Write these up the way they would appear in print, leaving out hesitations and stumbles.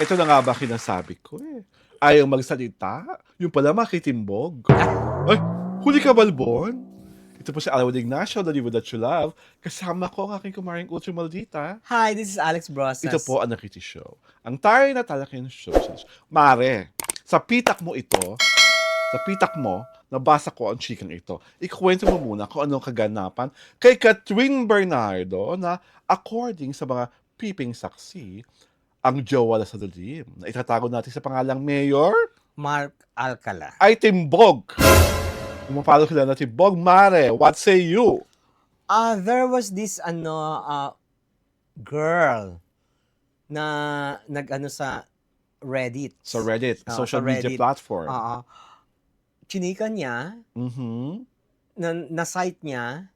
Ito na nga ba kinasabi ko eh. Ayaw magsalita, yung pala makitimbog. Ay, huli ka, Balbon? Ito po si Alwin Ignacio, The Live That You Love. Kasama ko ang aking kumaring Ultra Maldita. Hi, this is Alex Ito Brosas. po ang Nakiti Show. Ang taray na talaking show. Mare, sa pitak mo ito, sa pitak mo, nabasa ko ang chikang ito. Ikwento mo muna kung anong kaganapan kay Catherine Bernardo na according sa mga piping saksi, ang jowa sa dilim na itatago natin sa pangalang Mayor Mark Alcala. ay timbog. Kung mapalo sila na timbog, Mare, what say you? There was this girl na nag-ano sa Reddit. Sa Reddit, Oo, social sa media Reddit. platform. Chinika niya, na-site niya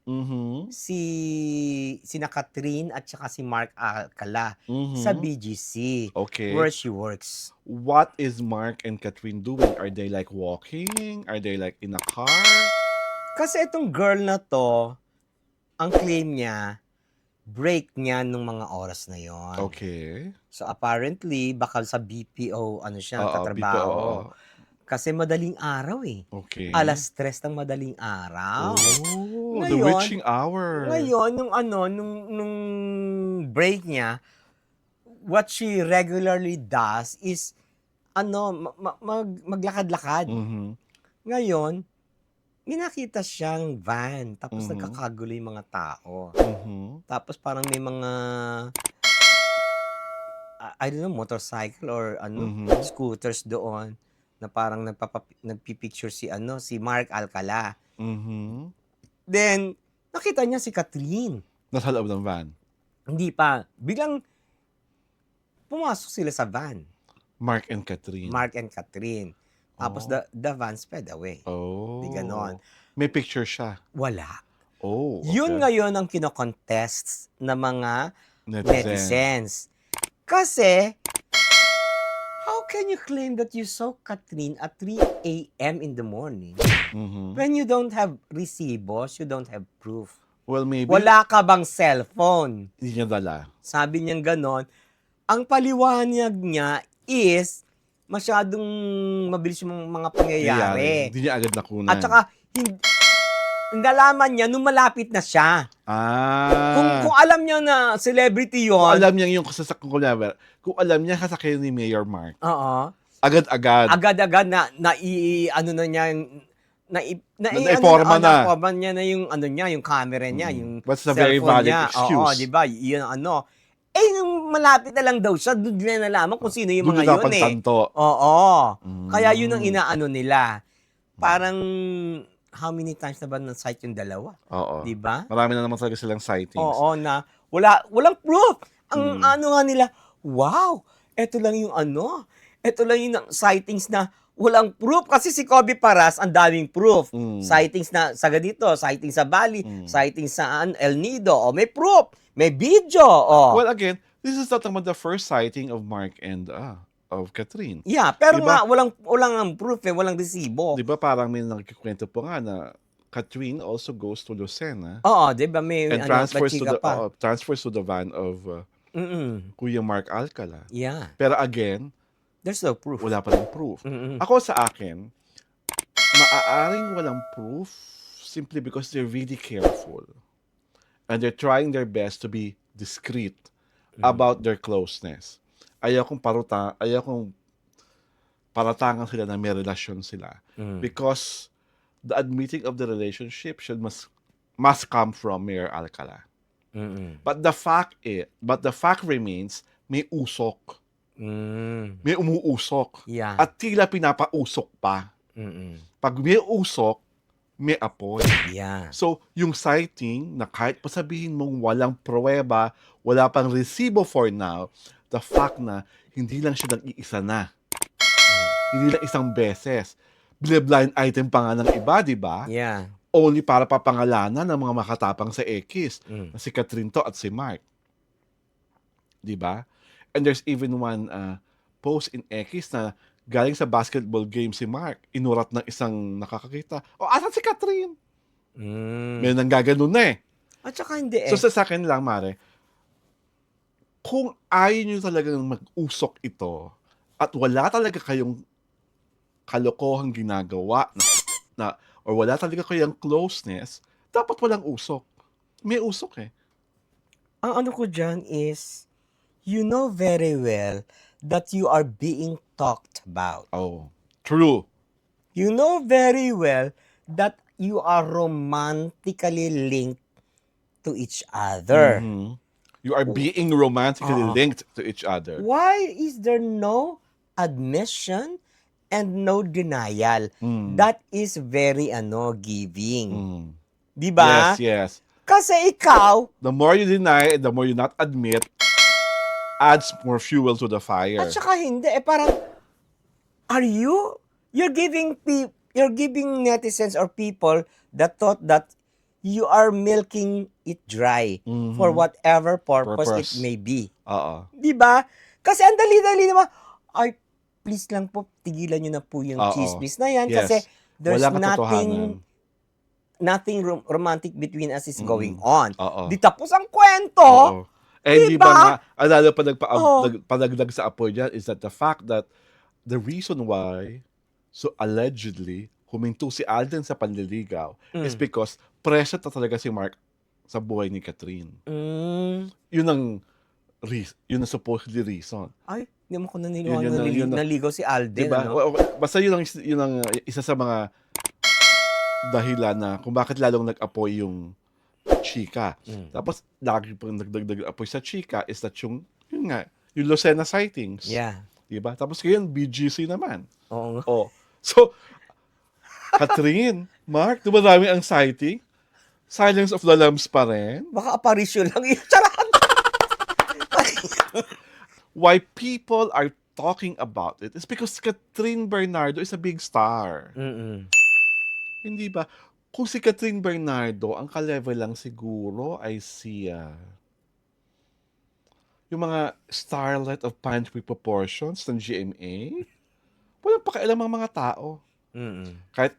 sina Catherine at saka si Mark Alcala sa BGC, Okay. where she works. What is Mark and Catherine doing? Are they like walking? Are they like in a car? Kasi itong girl na to, ang claim niya, break niya nung mga oras na yon. Okay. So apparently, baka sa BPO, ano siya, Oo, tatrabaho. BPO. Kasi madaling araw eh. Okay. Alas 3 ng madaling araw. Oh, the Ngayon- witching hour. Ngayon, nung break niya, what she regularly does is, maglakad-lakad. Ngayon, minakita siyang van, tapos nagkakagulo yung mga tao. Tapos parang may mga, I don't know, motorcycle or scooters doon na parang nagpipicture si Mark Alcala. Then, nakita niya si Catherine. Nasa loob ng van. Hindi pa. Biglang pumasok sila sa van. Mark and Catherine. Mark and Catherine. Tapos the van sped away. Oh. Di ganon. May picture siya. Wala. Oh, okay. Yun ngayon ang kinocontest na mga Netizen. netizens. Kasi, how can you claim that you saw Catherine at 3 a.m. in the morning when you don't have recibos, you don't have proof? Well, maybe Wala ka bang cellphone? hindi niya dala. Sabi niyang ganon. Ang paliwanag niya is masyadong mabilis yung mga pangyayari. Hindi niya agad nakunan. At saka, nalaman niya nung malapit na siya. Kung alam niya na celebrity Kung yon, alam niya yung kung alam niya kasakyan ni Mayor Mark, oo, agad-agad. agad-agad na Na-informa na. na-informa niya na yung yung camera niya, yung That's a very cellphone valid niya. excuse. Oo, di ba? Yun nung malapit na lang daw siya, doon na nalaman kung sino yung Doon mga na yun eh. napagtanto. Oo. Kaya yun ang inaano nila. Parang, how many times na ba na-site yung dalawa? Oo. Di ba? Marami na naman talaga silang sightings. Oo, na walang proof. Ang ano nga nila, wow, eto lang yung eto lang yung sightings na walang proof. Kasi si Kobe Paras, ang daming proof. Sightings na sa ganito, sightings sa Bali, sightings sa El Nido. O, may proof, may video. O. Well, again, this is not naman the first sighting of Mark and of Catherine. Yeah, pero Diba? nga, walang ang proof walang resibo. Di ba parang may nagkikwento po nga na Catherine also goes to Lucena Oo, di ba? May and transfers to bachika pa. transfers to the van of Kuya Mark Alcala. Yeah, Pero again, there's no proof. wala pa rin proof. Ako sa akin, maaaring walang proof simply because they're really careful. And they're trying their best to be discreet about their closeness. Ayaw kong paratangan sila na may relasyon sila. Because the admitting of the relationship must come from Mayor Alcala. But the fact remains, may usok. May umuusok. Yeah. At tila pinapausok pa. Pag may usok, may apoy. Yeah. So, yung sighting na kahit pa sabihin mong walang pruweba, wala pang resibo for now, the fact na hindi lang siya nag-iisa na. Hindi lang isang beses. Blind item pa nga ng iba, di ba? Yeah. Only para papangalanan ng mga makatapang sa X na si Catherine to at si Mark. Di ba? And there's even one post in X na galing sa basketball game si Mark, inurat ng isang nakakakita, asan si Catherine? May nang gaganon na eh. At saka hindi So sa akin lang, Mare, kung ayaw nyo talagang mag-usok ito at wala talaga kayong kalokohang ginagawa or wala talaga kayong closeness, dapat walang usok. May usok eh. Ang ano ko dyan is, you know very well that you are being talked about. Oh, true. You know very well that you are romantically linked to each other. Mhm. You are being romantically Oo. linked to each other. Why is there no admission and no denial? Mm. That is very giving. Mm. 'Di ba? Yes, yes. Kasi ikaw, The more you deny, the more you not admit, adds more fuel to the fire. at saka hindi, parang, you're giving netizens or people that thought that you are milking it dry for Mhm. whatever purpose it Purpose. may be. Oo. 'Di ba? Kasi ang dali-dali naman, ay, please lang po, tigilan nyo na po yung Oo. chismis na yan Yes. kasi there's Walang katotohanan. nothing romantic between us is going Mm. on. Oo. Di tapos ang kwento. Oo. Eh, di Diba? ba nga, alala pa Oo. padagdag sa apoy dyan is that the fact that the reason why, so allegedly, huminto si Alden sa panliligaw is because present na talaga si Mark sa buhay ni Catherine. Yun ang supposedly reason. Ay, hindi mo ko Yun naniniwala yun na- naligaw si Alden. Diba? Ano? Basta yun ang isa sa mga dahilan na kung bakit lalong nag-apoy yung chika. Tapos, lagi pang nagdagdag apoy sa chika is that yung Lucena sightings. Yeah. Diba? Tapos ngayon, BGC naman. Oo nga. Oh. So, Catherine, Mark, dumarami ang sighting. Silence of the Lambs pa rin. Baka aparisyon lang yun. Charot! Why people are talking about it is because Catherine Bernardo is a big star. Hindi ba? Kung si Catherine Bernardo, ang ka-level lang siguro ay si yung mga starlet of pantry proportions ng GMA. Walang pakialam ang mga tao. Kahit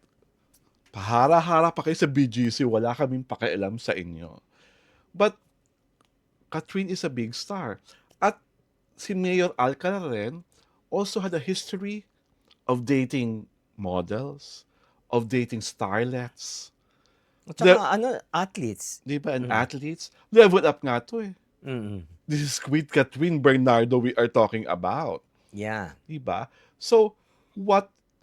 pahara-hara pa kayo sa BGC, wala kaming pakialam sa inyo. But Catherine is a big star. At si Mayor Alcala rin also had a history of dating models, of dating starlets. At saka, athletes. Di ba? And athletes. Level up nga to eh. This is with Catherine Bernardo we are talking about. Yeah. Di ba? So,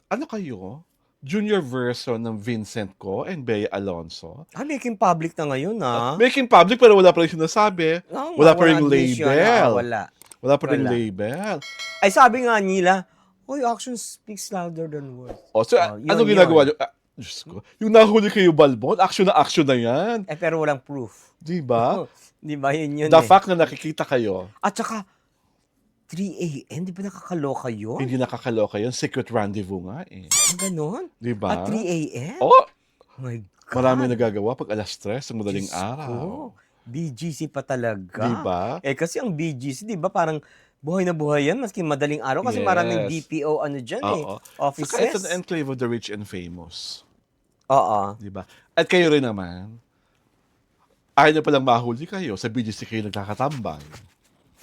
ano kayo? Junior version ng Vincent Ko and Bea Alonso. Making public na ngayon, Making public pero wala pa rin sinasabi. Wala pa rin admission. label. Wala. Wala pa rin Wala. label. Ay, sabi nga nila, action speaks louder than words. So, ano ginagawa nyo? Diyos ko. Yung nahuli kayo balbon, action na yan. Pero walang proof. Di ba? Di ba? Yun The fact na nakikita kayo, At saka, 3 a.m., di ba nakakaloka yun? hindi nakakaloka yun. Secret rendezvous nga eh. Ganon? Di ba? At 3 a.m.? Oh, My God. marami nagagawa pag alas 3 ng madaling Diyos araw. ko. BGC pa talaga. Di ba? Kasi ang BGC, di ba, parang buhay na buhay yan, maski madaling araw, kasi Yes. maraming DPO dyan Oo. offices. Saka it's an enclave of the rich and famous. Oo. Di ba? At kayo rin naman, ayaw na palang mahuli kayo, sa BGC kayo nagkakatambay.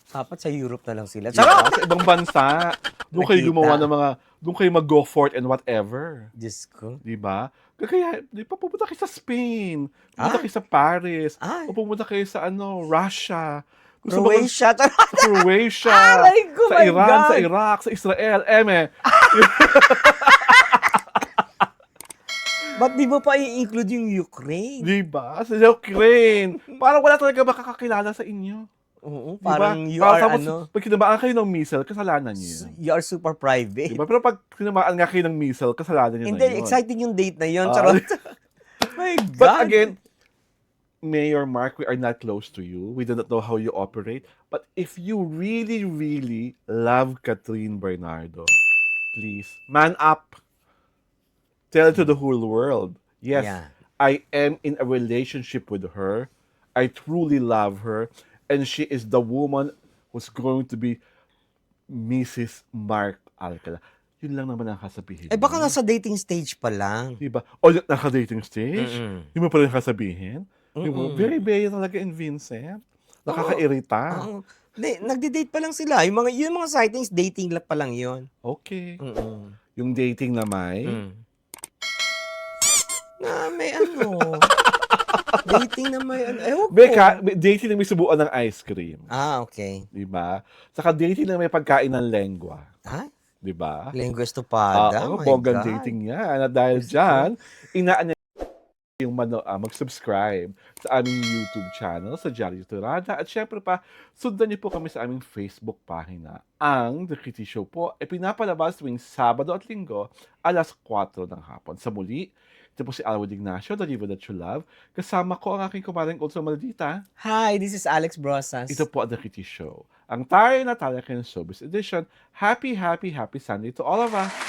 Dapat sa Europe na lang sila. Diba? Sa ibang bansa, doon kayo Nakita. gumawa ng doon kayo mag-go for it and whatever. Diyos ko. Di ba? Kaya, di ba, pumunta kayo sa Spain, pumunta kayo sa Paris, o pumunta kayo sa Russia, Croatia. Croatia, Aray ko, sa my Iran, God. sa Iraq, sa Israel, Ba't di mo pa i-include yung Ukraine? di ba? Sa Ukraine. Parang wala talaga makakakilala sa inyo. Oo, Di parang ba? you are Tapos, pag kinamaan kayo ng missile, kasalanan niyo yun. you are super private. Diba? Pero pag tinamaan nga kayo ng missile, kasalanan niyo Hindi, na yun. exciting yung date na yun. Ah. Charot. My God. But again, Mayor Mark, we are not close to you. We do not know how you operate. But if you really, really love Catherine Bernardo, please, man up. Tell it to the whole world. Yes, Yeah. I am in a relationship with her. I truly love her. And she is the woman who's going to be Mrs. Mark Alcala. Yun lang naman ang kasabihin. Baka nasa dating stage pa lang. Diba? O naka-dating stage? Yung mo pa rin kasabihin? Yung very talaga in Vincent. Nakakairita. Nagde-date pa lang sila. Yung mga sightings, dating lang pa lang yun. Okay. Mm. Yung dating na may... Mm. Na may ano. Dating na may ano. Ewan ko. Dating na may subuan ng ice cream. Okay. Di ba? Saka dating na may pagkain ng lengwa. Ay, Di ba? lengua estupada. Oo, My bonggang God. dating yan. At dahil Gusto dyan, inaan yung mag-subscribe sa aming YouTube channel sa Diaryo Turada. At syempre pa, sundan niyo po kami sa aming Facebook pagina. Ang The Kitty Show po ay pinapalabas tuwing Sabado at Linggo, alas 4 ng hapon. Sa muli, ito po si Alwood Ignacio, the Diva that you love. Kasama ko ang aking kumaring Ulso Maldita. Hi, this is Alex Brosas. Ito po ang The Kitty Show. Ang tayo na Talakan Showbiz Edition. Happy, happy, happy Sunday to all of us!